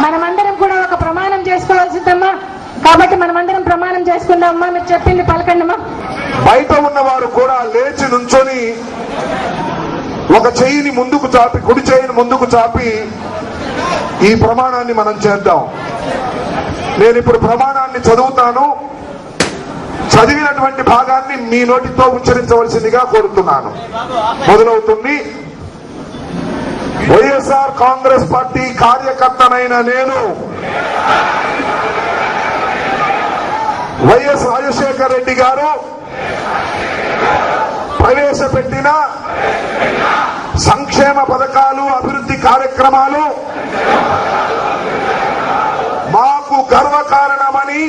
మనమందరం కూడా ఒక ప్రమాణం చేసుకోవాల్సిందమ్మా. కాబట్టి మనమందరం ప్రమాణం చేసుకుందామమ్మా. మీరు చెప్పింది పలకండమ్మా. బయట ఉన్నవారు కూడా లేచి నుంచొని ఒక చెయ్యిని ముందుకు చాపి, కుడి చెయ్యిని ముందుకు చాపి ఈ ప్రమాణాన్ని మనం చేద్దాం. నేను ఇప్పుడు ప్రమాణాన్ని చదువుతాను. చదివినటువంటి భాగాన్ని మీ నోటితో ఉచ్చరించవలసిందిగా కోరుతున్నాను. మొదలవుతుంది. వైఎస్ఆర్ కాంగ్రెస్ పార్టీ కార్యకర్తనైన నేను వైఎస్ రాజశేఖర రెడ్డి గారు ప్రవేశపెట్టిన సంక్షేమ పథకాలు, అభివృద్ధి కార్యక్రమాలు మాకు గర్వకారణమని,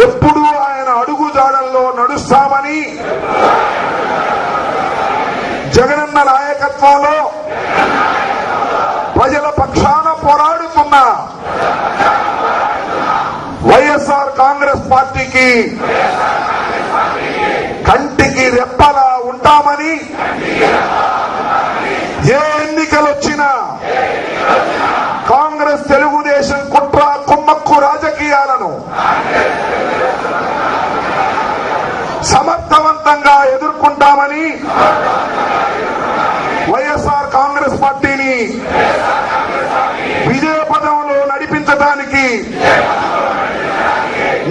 ఎప్పుడూ ఆయన అడుగుజాడల్లో నడుస్తామని, జగనన్న నాయకత్వంలో ప్రజల పక్షాన పోరాడుతున్న వైఎస్ఆర్ కాంగ్రెస్ పార్టీకి కంటికి రెప్పలా ఉంటామని, ఏ ఎన్నికలొచ్చినా కాంగ్రెస్ తెలుగుదేశం కుట్ర కుమ్మక్కు రాజకీయాలను సమర్థవంతంగా ఎదుర్కొంటామని, వైఎస్ఆర్ కాంగ్రెస్ పార్టీని విజయ పదంలో నడిపించడానికి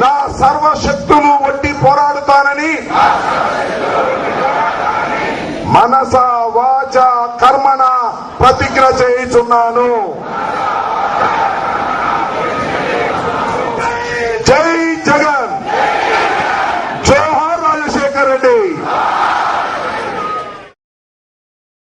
నా సర్వశక్తులు ఒడ్డి పోరాడుతానని మనస వాచ కర్మణ ప్రతిజ్ఞ చేయుచున్నాను.